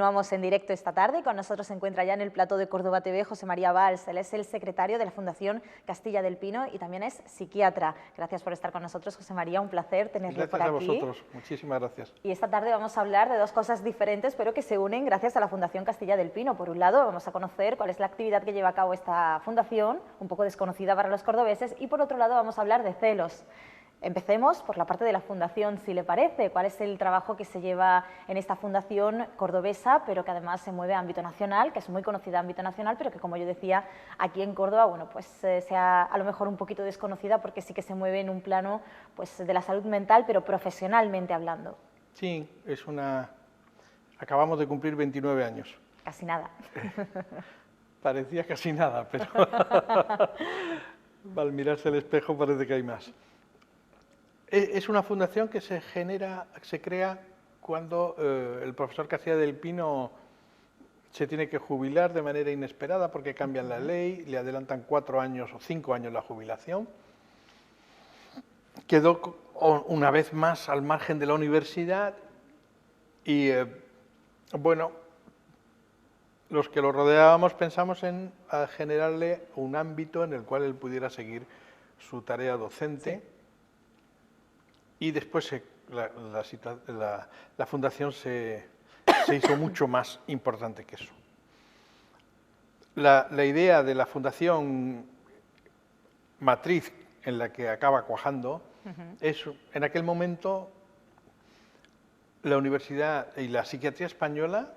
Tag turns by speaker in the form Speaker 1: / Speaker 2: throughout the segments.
Speaker 1: Continuamos en directo esta tarde. Con nosotros se encuentra ya en el plató de Córdoba TV José María Valls. Él es el secretario de la Fundación Castilla del Pino y también es psiquiatra. Gracias por estar con nosotros, José María. Un placer tenerlo por aquí.
Speaker 2: Gracias a vosotros. Muchísimas gracias.
Speaker 1: Y esta tarde vamos a hablar de dos cosas diferentes, pero que se unen gracias a la Fundación Castilla del Pino. Por un lado, vamos a conocer cuál es la actividad que lleva a cabo esta fundación, un poco desconocida para los cordobeses, y por otro lado vamos a hablar de celos. Empecemos por la parte de la Fundación, si le parece. ¿Cuál es el trabajo que se lleva en esta fundación cordobesa, pero que además se mueve a ámbito nacional, que es muy conocida a ámbito nacional, pero que, como yo decía, aquí en Córdoba, bueno, pues sea a lo mejor un poquito desconocida porque sí que se mueve en un plano pues, de la salud mental, pero profesionalmente hablando?
Speaker 2: Sí, acabamos de cumplir 29 años.
Speaker 1: Casi nada.
Speaker 2: Parecía casi nada, pero al mirarse el espejo parece que hay más. Es una fundación que se crea cuando el profesor Castilla del Pino se tiene que jubilar de manera inesperada porque cambian la ley, le adelantan 4 años o 5 años la jubilación. Quedó una vez más al margen de la universidad y, bueno, los que lo rodeábamos pensamos en generarle un ámbito en el cual él pudiera seguir su tarea docente. Sí. Y después la fundación se hizo mucho más importante que eso. La idea de la fundación matriz en la que acaba cuajando es, en aquel momento, la universidad y la psiquiatría española,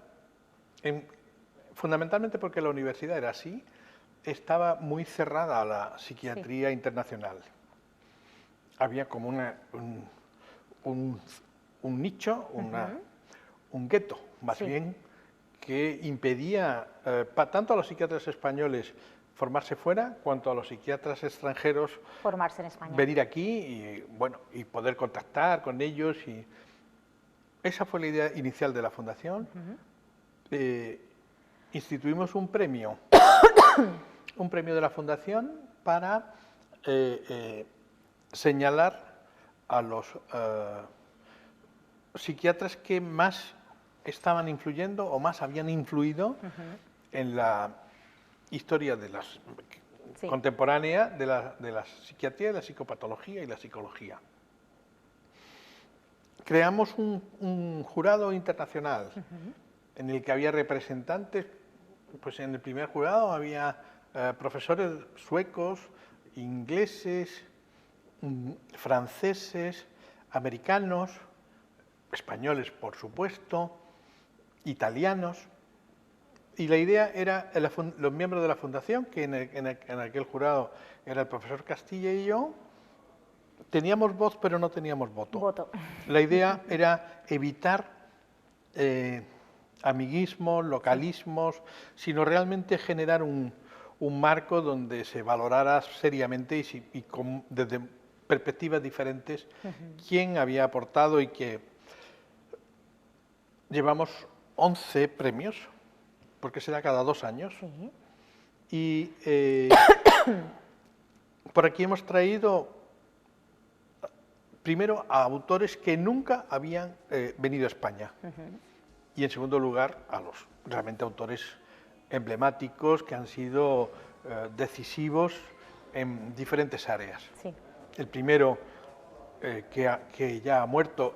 Speaker 2: fundamentalmente porque la universidad era así, estaba muy cerrada a la psiquiatría internacional. Había como un nicho, un gueto, más bien, que impedía tanto a los psiquiatras españoles formarse fuera, cuanto a los psiquiatras extranjeros
Speaker 1: formarse en España,
Speaker 2: venir aquí y, bueno, y poder contactar con ellos. Y esa fue la idea inicial de la fundación. Instituimos un premio de la fundación para señalar a los psiquiatras que más estaban influyendo o más habían influido en la historia de contemporánea de la psiquiatría, de la psicopatología y la psicología. Creamos un jurado internacional en el que había representantes, pues en el primer jurado había profesores suecos, ingleses, franceses, americanos, españoles, por supuesto, italianos. Y la idea era, los miembros de la fundación, que en aquel jurado era el profesor Castilla y yo, teníamos voz pero no teníamos voto. La idea era evitar amiguismos, localismos, sino realmente generar un marco donde se valorara seriamente y desde perspectivas diferentes quién había aportado, y que llevamos 11 premios, porque se da cada 2 años. Y por aquí hemos traído primero a autores que nunca habían venido a España, y en segundo lugar a los realmente autores emblemáticos que han sido decisivos en diferentes áreas. El primero, que ya ha muerto,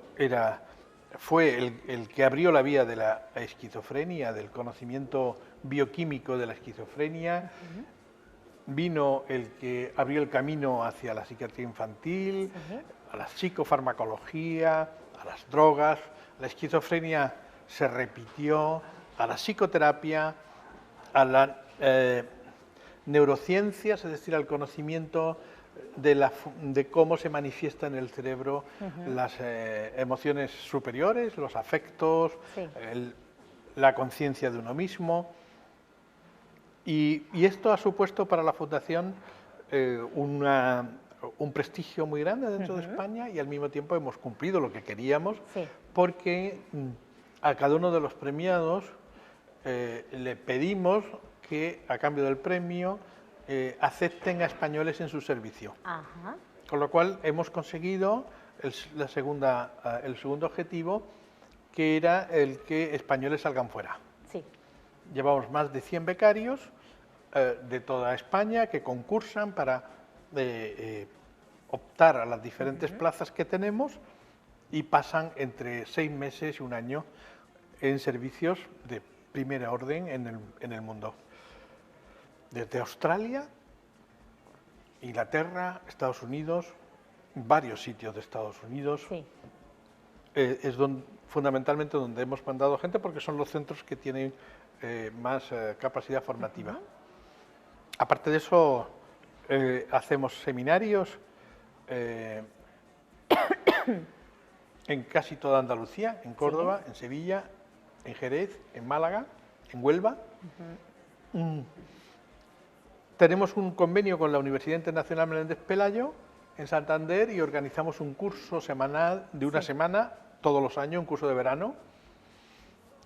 Speaker 2: fue el que abrió la vía de la esquizofrenia, del conocimiento bioquímico de la esquizofrenia. Vino el que abrió el camino hacia la psiquiatría infantil, a la psicofarmacología, a las drogas. La esquizofrenia se repitió, a la psicoterapia, a la neurociencias, es decir, al conocimiento de cómo se manifiestan en el cerebro las emociones superiores, los afectos, la conciencia de uno mismo. Y esto ha supuesto para la Fundación un prestigio muy grande dentro de España, y al mismo tiempo hemos cumplido lo que queríamos, porque a cada uno de los premiados le pedimos que, a cambio del premio, acepten a españoles en su servicio. Con lo cual hemos conseguido el segundo objetivo, que era el que españoles salgan fuera.
Speaker 1: Sí.
Speaker 2: Llevamos más de 100 becarios de toda España que concursan para optar a las diferentes plazas que tenemos y pasan entre 6 meses y un año en servicios de primera orden en el mundo. Desde Australia, Inglaterra, Estados Unidos, varios sitios de Estados Unidos.
Speaker 1: Sí.
Speaker 2: Es fundamentalmente donde hemos mandado gente porque son los centros que tienen más capacidad formativa. Aparte de eso, hacemos seminarios en casi toda Andalucía, en Córdoba, en Sevilla, en Jerez, en Málaga, en Huelva. Tenemos un convenio con la Universidad Internacional Menéndez Pelayo en Santander y organizamos un curso semanal de una semana, todos los años, un curso de verano,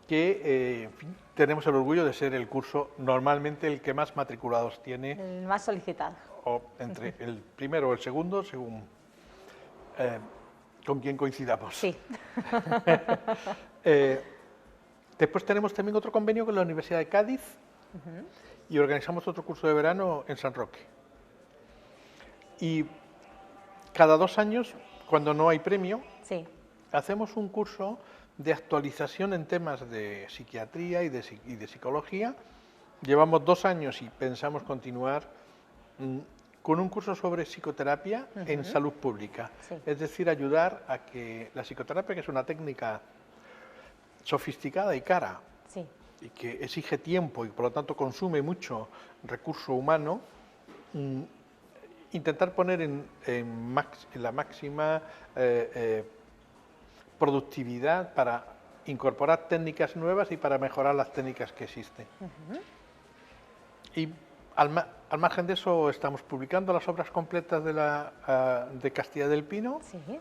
Speaker 2: que en fin, tenemos el orgullo de ser el curso normalmente el que más matriculados tiene.
Speaker 1: El más solicitado.
Speaker 2: O entre el primero o el segundo, según con quién coincidamos.
Speaker 1: Sí.
Speaker 2: Después tenemos también otro convenio con la Universidad de Cádiz y organizamos otro curso de verano en San Roque. Y cada 2 años, cuando no hay premio,
Speaker 1: Sí.
Speaker 2: hacemos un curso de actualización en temas de psiquiatría y de psicología. Llevamos 2 años y pensamos continuar con un curso sobre psicoterapia en salud pública.
Speaker 1: Sí.
Speaker 2: Es decir, ayudar a que la psicoterapia, que es una técnica sofisticada y cara,
Speaker 1: Sí.
Speaker 2: y que exige tiempo y por lo tanto consume mucho recurso humano, intentar poner en la máxima productividad para incorporar técnicas nuevas y para mejorar las técnicas que existen. Y al margen de eso estamos publicando las obras completas de Castilla del Pino.
Speaker 1: Sí.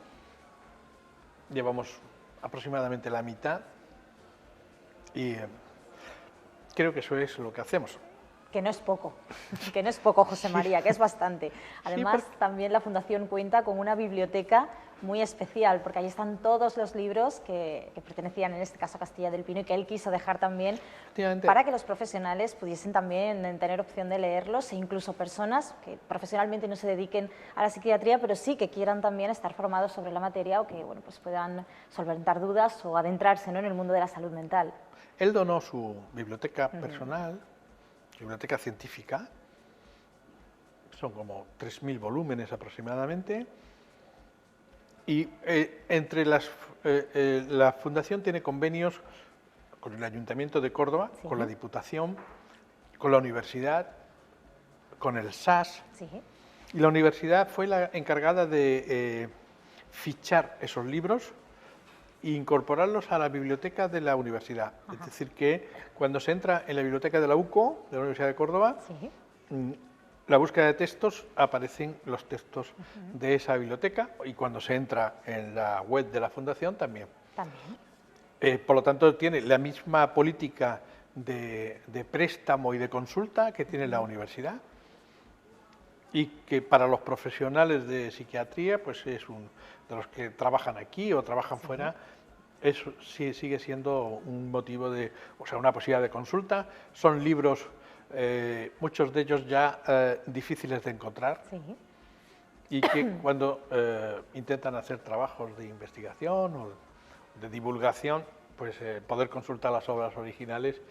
Speaker 2: Llevamos aproximadamente la mitad y creo que eso es lo que hacemos.
Speaker 1: Que no es poco, José María, que es bastante. Además, también la Fundación cuenta con una biblioteca muy especial, porque ahí están todos los libros que pertenecían, en este caso, a Castilla del Pino, y que él quiso dejar también para que los profesionales pudiesen también tener opción de leerlos, e incluso personas que profesionalmente no se dediquen a la psiquiatría, pero sí que quieran también estar formados sobre la materia o que pues puedan solventar dudas o adentrarse, ¿no?, en el mundo de la salud mental.
Speaker 2: Él donó su biblioteca personal, biblioteca científica, son como 3.000 volúmenes aproximadamente, y la Fundación tiene convenios con el Ayuntamiento de Córdoba, con la Diputación, con la Universidad, con el SAS, y la Universidad fue la encargada de fichar esos libros e incorporarlos a la biblioteca de la universidad. Es decir, que cuando se entra en la biblioteca de la UCO, de la Universidad de Córdoba, la búsqueda de textos, aparecen los textos de esa biblioteca, y cuando se entra en la web de la Fundación también. Por lo tanto, tiene la misma política de préstamo y de consulta que tiene la universidad, y que para los profesionales de psiquiatría, pues es de los que trabajan aquí o trabajan fuera, eso sí sigue siendo un motivo una posibilidad de consulta. Son libros, muchos de ellos ya difíciles de encontrar, y que cuando intentan hacer trabajos de investigación o de divulgación, pues poder consultar las obras originales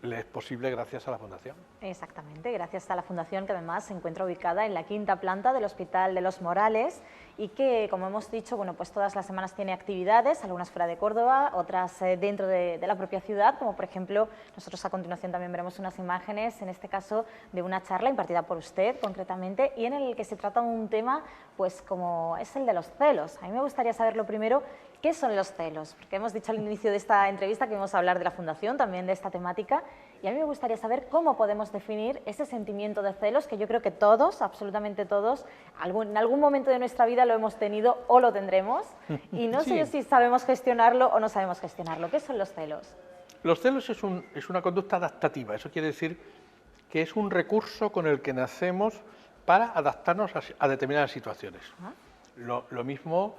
Speaker 2: le es posible gracias a la Fundación.
Speaker 1: Exactamente, gracias a la Fundación, que además se encuentra ubicada en la 5ª planta del Hospital de los Morales, y que, como hemos dicho, bueno, pues todas las semanas tiene actividades, algunas fuera de Córdoba, otras dentro de la propia ciudad, como por ejemplo, nosotros a continuación también veremos unas imágenes, en este caso de una charla impartida por usted concretamente, y en el que se trata un tema pues como es el de los celos. A mí me gustaría saber lo primero, ¿qué son los celos? Porque hemos dicho al inicio de esta entrevista que íbamos a hablar de la Fundación, también de esta temática, y a mí me gustaría saber cómo podemos definir ese sentimiento de celos, que yo creo que todos, absolutamente todos, en algún momento de nuestra vida lo hemos tenido o lo tendremos, y no sé si sabemos gestionarlo o no sabemos gestionarlo. ¿Qué son los celos?
Speaker 2: Los celos es una conducta adaptativa. Eso quiere decir que es un recurso con el que nacemos para adaptarnos a determinadas situaciones. Lo mismo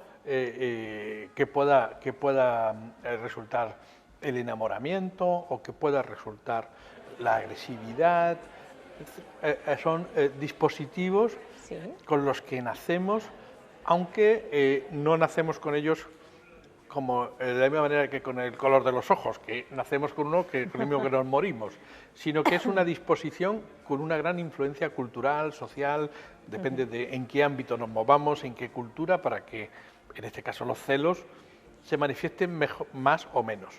Speaker 2: resultar el enamoramiento o que pueda resultar la agresividad. Son dispositivos
Speaker 1: Sí.
Speaker 2: con los que nacemos, aunque no nacemos con ellos como de la misma manera que con el color de los ojos, que nacemos con uno que con el mismo que nos morimos, sino que es una disposición con una gran influencia cultural, social, depende de en qué ámbito nos movamos, en qué cultura, para que, en este caso, los celos se manifiesten más o menos.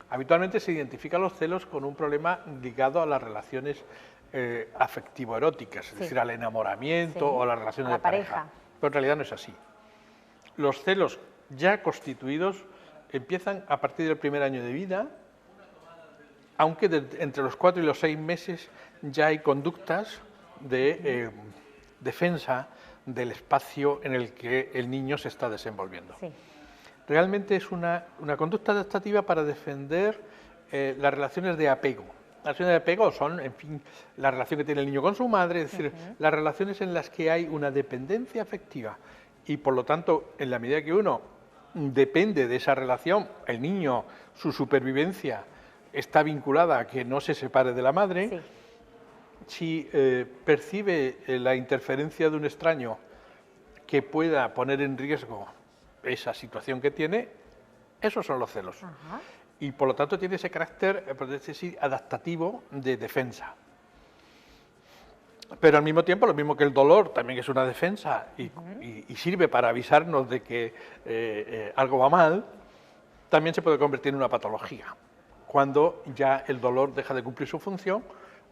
Speaker 2: Habitualmente se identifican los celos con un problema ligado a las relaciones afectivo-eróticas, es decir, al enamoramiento o a las relaciones de pareja. Pero en realidad no es así. Los celos ya constituidos empiezan a partir del primer año de vida, aunque entre los 4 y los 6 meses ya hay conductas de defensa del espacio en el que el niño se está desenvolviendo. Sí. Realmente es una conducta adaptativa para defender las relaciones de apego. Las relaciones de apego son, en fin, la relación que tiene el niño con su madre, es decir, las relaciones en las que hay una dependencia afectiva y, por lo tanto, en la medida que uno depende de esa relación, el niño, su supervivencia está vinculada a que no se separe de la madre. Sí. Si percibe la interferencia de un extraño que pueda poner en riesgo esa situación que tiene, esos son los celos. Ajá. Y por lo tanto tiene ese carácter, por decir, adaptativo de defensa. Pero al mismo tiempo, lo mismo que el dolor, también es una defensa y sirve para avisarnos de que algo va mal, también se puede convertir en una patología, cuando ya el dolor deja de cumplir su función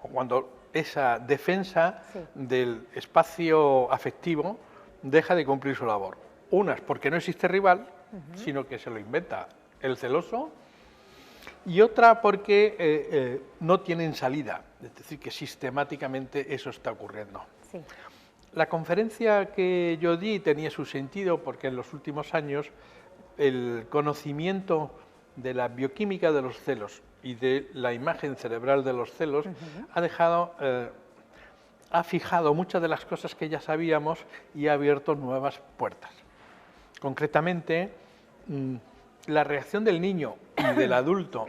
Speaker 2: o cuando esa defensa del espacio afectivo deja de cumplir su labor. Unas porque no existe rival, sino que se lo inventa el celoso, y otra porque no tienen salida, es decir, que sistemáticamente eso está ocurriendo. Sí. La conferencia que yo di tenía su sentido porque en los últimos años el conocimiento de la bioquímica de los celos y de la imagen cerebral de los celos ha fijado muchas de las cosas que ya sabíamos y ha abierto nuevas puertas. Concretamente, la reacción del niño y del adulto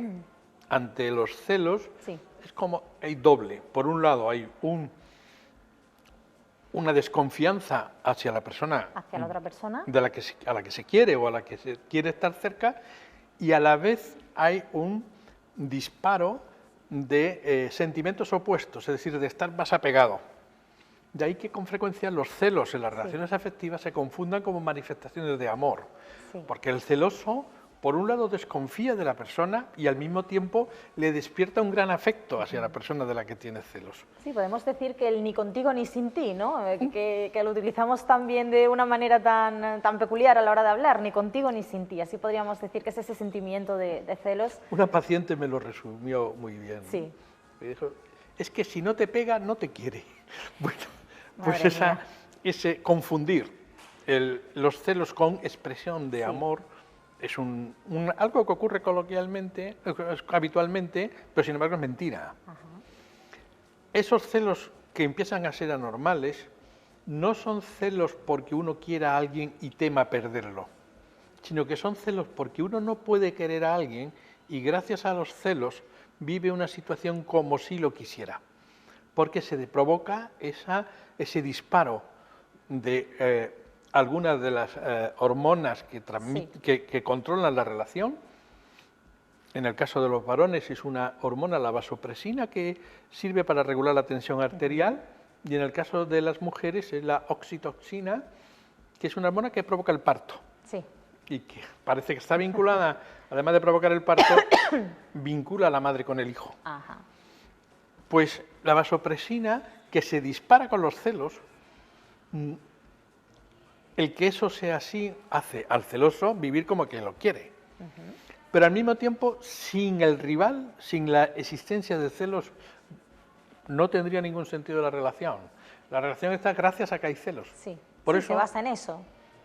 Speaker 2: ante los celos es como hay doble. Por un lado hay una desconfianza hacia la persona,
Speaker 1: hacia la otra persona,
Speaker 2: a la que se quiere o a la que se quiere estar cerca, y a la vez hay un disparo de sentimientos opuestos, es decir, de estar más apegado. De ahí que con frecuencia los celos en las relaciones afectivas se confundan como manifestaciones de amor, porque el celoso, por un lado, desconfía de la persona y al mismo tiempo le despierta un gran afecto hacia la persona de la que tiene celos.
Speaker 1: Sí, podemos decir que el ni contigo ni sin ti, ¿no? Que lo utilizamos también de una manera tan peculiar a la hora de hablar, ni contigo ni sin ti. Así podríamos decir que es ese sentimiento de celos.
Speaker 2: Una paciente me lo resumió muy bien. Sí. Me dijo, es que si no te pega, no te quiere. Bueno, pues ese confundir los celos con expresión de amor es algo que ocurre coloquialmente, habitualmente, pero sin embargo es mentira. Ajá. Esos celos que empiezan a ser anormales no son celos porque uno quiera a alguien y tema perderlo, sino que son celos porque uno no puede querer a alguien y gracias a los celos vive una situación como si lo quisiera, porque se provoca ese disparo de algunas de las hormonas que controlan la relación. En el caso de los varones es una hormona, la vasopresina, que sirve para regular la tensión arterial, y en el caso de las mujeres es la oxitoxina, que es una hormona que provoca el parto. Sí. Y que parece que está vinculada, además de provocar el parto, vincula a la madre con el hijo. Ajá. Pues la vasopresina, que se dispara con los celos, el que eso sea así hace al celoso vivir como que lo quiere. Pero al mismo tiempo, sin el rival, sin la existencia de celos, no tendría ningún sentido la relación. La relación está gracias a que hay celos.
Speaker 1: Sí, por eso, se basa en eso.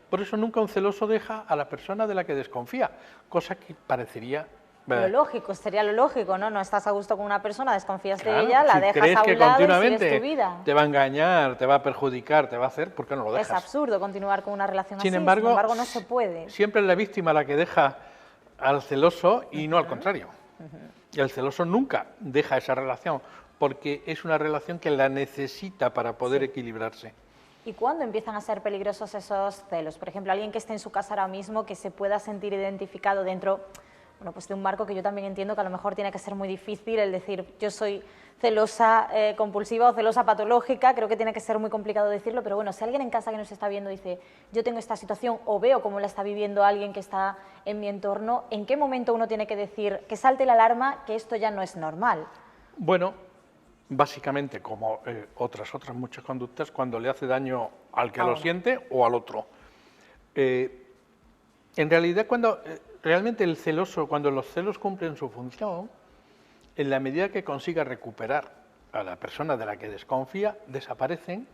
Speaker 2: Por eso nunca un celoso deja a la persona de la que desconfía, cosa que parecería
Speaker 1: Lo lógico, sería lo lógico, ¿no? No estás a gusto con una persona, desconfías
Speaker 2: Claro,
Speaker 1: de ella, la
Speaker 2: si
Speaker 1: dejas
Speaker 2: crees
Speaker 1: a
Speaker 2: que
Speaker 1: un lado y
Speaker 2: continuamente
Speaker 1: sigues tu vida.
Speaker 2: te va a engañar, te va a perjudicar, te va a hacer, ¿por qué no lo dejas?
Speaker 1: Es absurdo continuar con una relación así,
Speaker 2: Sin
Speaker 1: sin
Speaker 2: embargo,
Speaker 1: embargo no se puede.
Speaker 2: siempre es la víctima la que deja al celoso y no al contrario. Y el celoso nunca deja esa relación, porque es una relación que la necesita para poder equilibrarse.
Speaker 1: ¿Y cuándo empiezan a ser peligrosos esos celos? Por ejemplo, alguien que esté en su casa ahora mismo, que se pueda sentir identificado dentro, bueno, pues de un marco que yo también entiendo que a lo mejor tiene que ser muy difícil, el decir yo soy celosa compulsiva o celosa patológica, creo que tiene que ser muy complicado decirlo, pero bueno, si alguien en casa que nos está viendo dice yo tengo esta situación o veo cómo la está viviendo alguien que está en mi entorno, ¿en qué momento uno tiene que decir que salte la alarma, que esto ya no es normal?
Speaker 2: Bueno, básicamente, como otras muchas conductas, cuando le hace daño al que lo siente o al otro. En realidad, cuando realmente el celoso, cuando los celos cumplen su función, en la medida que consiga recuperar a la persona de la que desconfía, desaparecen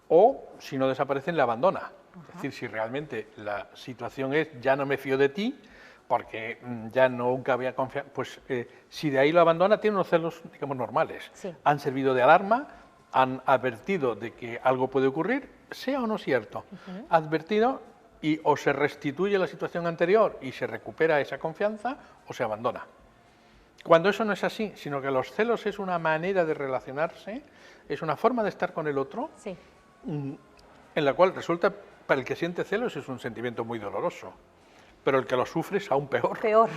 Speaker 2: o, si no desaparecen, la abandona. Es decir, si realmente la situación es ya no me fío de ti, porque ya nunca había confiado, pues si de ahí lo abandona, tiene unos celos, digamos, normales.
Speaker 1: Sí.
Speaker 2: Han servido de alarma, han advertido de que algo puede ocurrir, sea o no cierto. Advertido y o se restituye la situación anterior y se recupera esa confianza o se abandona. Cuando eso no es así, sino que los celos es una manera de relacionarse, es una forma de estar con el otro, en la cual resulta, para el que siente celos es un sentimiento muy doloroso, pero el que lo sufre es aún peor.
Speaker 1: Peor.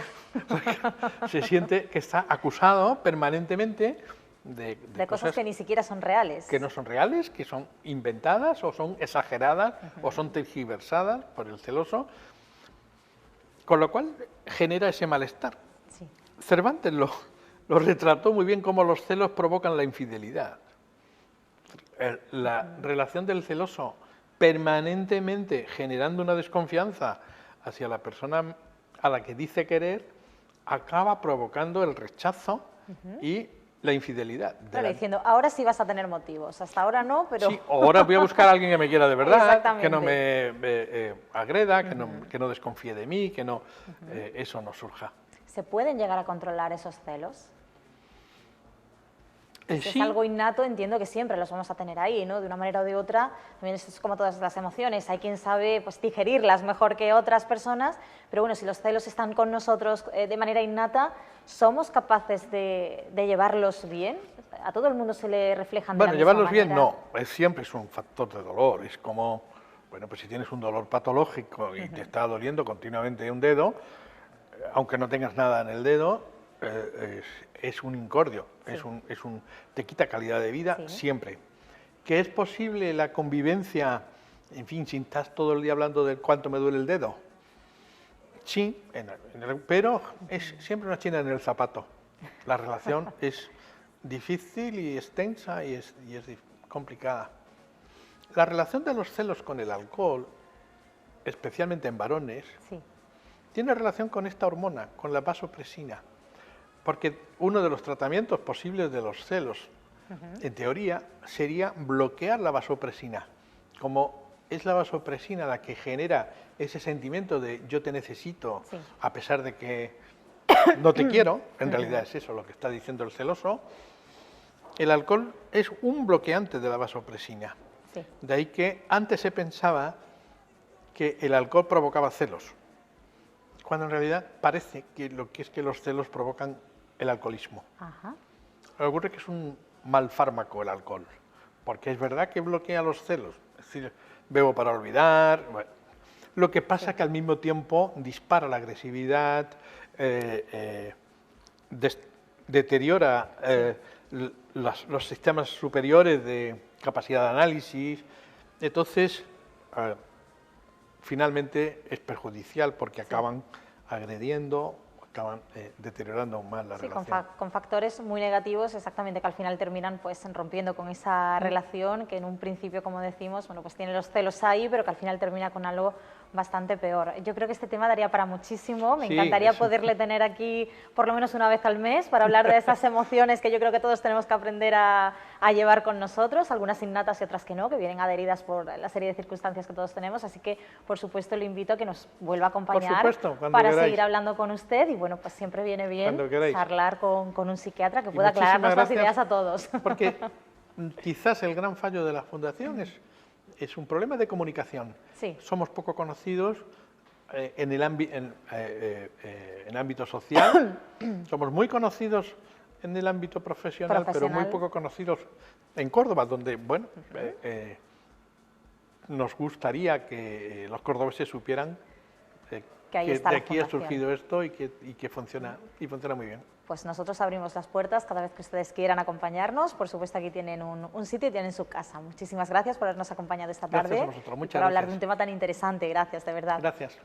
Speaker 2: Se siente que está acusado permanentemente de
Speaker 1: cosas que ni siquiera son reales.
Speaker 2: Que no son reales, que son inventadas o son exageradas o son tergiversadas por el celoso, con lo cual genera ese malestar.
Speaker 1: Sí.
Speaker 2: Cervantes lo retrató muy bien cómo los celos provocan la infidelidad. La relación del celoso permanentemente generando una desconfianza hacia la persona a la que dice querer, acaba provocando el rechazo y la infidelidad.
Speaker 1: Claro, diciendo, ahora sí vas a tener motivos, hasta ahora no, pero...
Speaker 2: Sí, ahora voy a buscar a alguien que me quiera de verdad, que no
Speaker 1: Exactamente.
Speaker 2: me agreda, que no desconfíe de mí, que no eso no surja.
Speaker 1: ¿Se pueden llegar a controlar esos celos? Si
Speaker 2: Sí.
Speaker 1: es algo innato, entiendo que siempre los vamos a tener ahí, ¿no? De una manera o de otra, también es como todas las emociones, hay quien sabe pues, digerirlas mejor que otras personas, pero bueno, si los celos están con nosotros de manera innata, ¿somos capaces de llevarlos bien? ¿A todo el mundo se le reflejan de la misma
Speaker 2: llevarlos bien
Speaker 1: manera?
Speaker 2: no, siempre es un factor de dolor, es como, bueno, pues si tienes un dolor patológico y te está doliendo continuamente un dedo, aunque no tengas nada en el dedo, es un incordio, te quita calidad de vida siempre. ¿Que es posible la convivencia, en fin, si estás todo el día hablando de cuánto me duele el dedo? Sí, pero es siempre una china en el zapato. La relación es difícil y extensa y es complicada. La relación de los celos con el alcohol, especialmente en varones, tiene relación con esta hormona, con la vasopresina. Porque uno de los tratamientos posibles de los celos, en teoría, sería bloquear la vasopresina. Como es la vasopresina la que genera ese sentimiento de yo te necesito, a pesar de que no te quiero, en realidad es eso lo que está diciendo el celoso, el alcohol es un bloqueante de la vasopresina. De ahí que antes se pensaba que el alcohol provocaba celos, cuando en realidad parece que lo que es que los celos provocan el alcoholismo. Lo que ocurre es que es un mal fármaco el alcohol, porque es verdad que bloquea los celos, es decir, bebo para olvidar, bueno. Lo que pasa es que al mismo tiempo dispara la agresividad, deteriora los sistemas superiores de capacidad de análisis, entonces finalmente es perjudicial porque acaban agrediendo, acaban deteriorando aún más la relación.
Speaker 1: Con factores muy negativos, exactamente, que al final terminan pues rompiendo con esa relación que en un principio, como decimos, bueno, pues tiene los celos ahí, pero que al final termina con algo bastante peor. Yo creo que este tema daría para muchísimo. Me
Speaker 2: Sí,
Speaker 1: encantaría
Speaker 2: eso.
Speaker 1: poderle tener aquí por lo menos una vez al mes para hablar de esas emociones que yo creo que todos tenemos que aprender a llevar con nosotros, algunas innatas y otras que no, que vienen adheridas por la serie de circunstancias que todos tenemos. Así que, por supuesto, le invito a que nos vuelva a acompañar para seguir hablando con usted. Y bueno, pues siempre viene bien charlar con un psiquiatra que pueda aclararnos las ideas a todos.
Speaker 2: Porque quizás el gran fallo de la Fundación es un problema de comunicación.
Speaker 1: Sí.
Speaker 2: Somos poco conocidos en el ámbito social, somos muy conocidos en el ámbito profesional, pero muy poco conocidos en Córdoba, donde, bueno, nos gustaría que los cordobeses supieran que de aquí ha surgido esto y que funciona muy bien.
Speaker 1: Pues nosotros abrimos las puertas cada vez que ustedes quieran acompañarnos. Por supuesto, aquí tienen un sitio y tienen su casa. Muchísimas gracias por habernos acompañado esta tarde.
Speaker 2: Gracias a vosotros, muchas
Speaker 1: gracias. Hablar de un tema tan interesante. Gracias, de verdad.
Speaker 2: Gracias.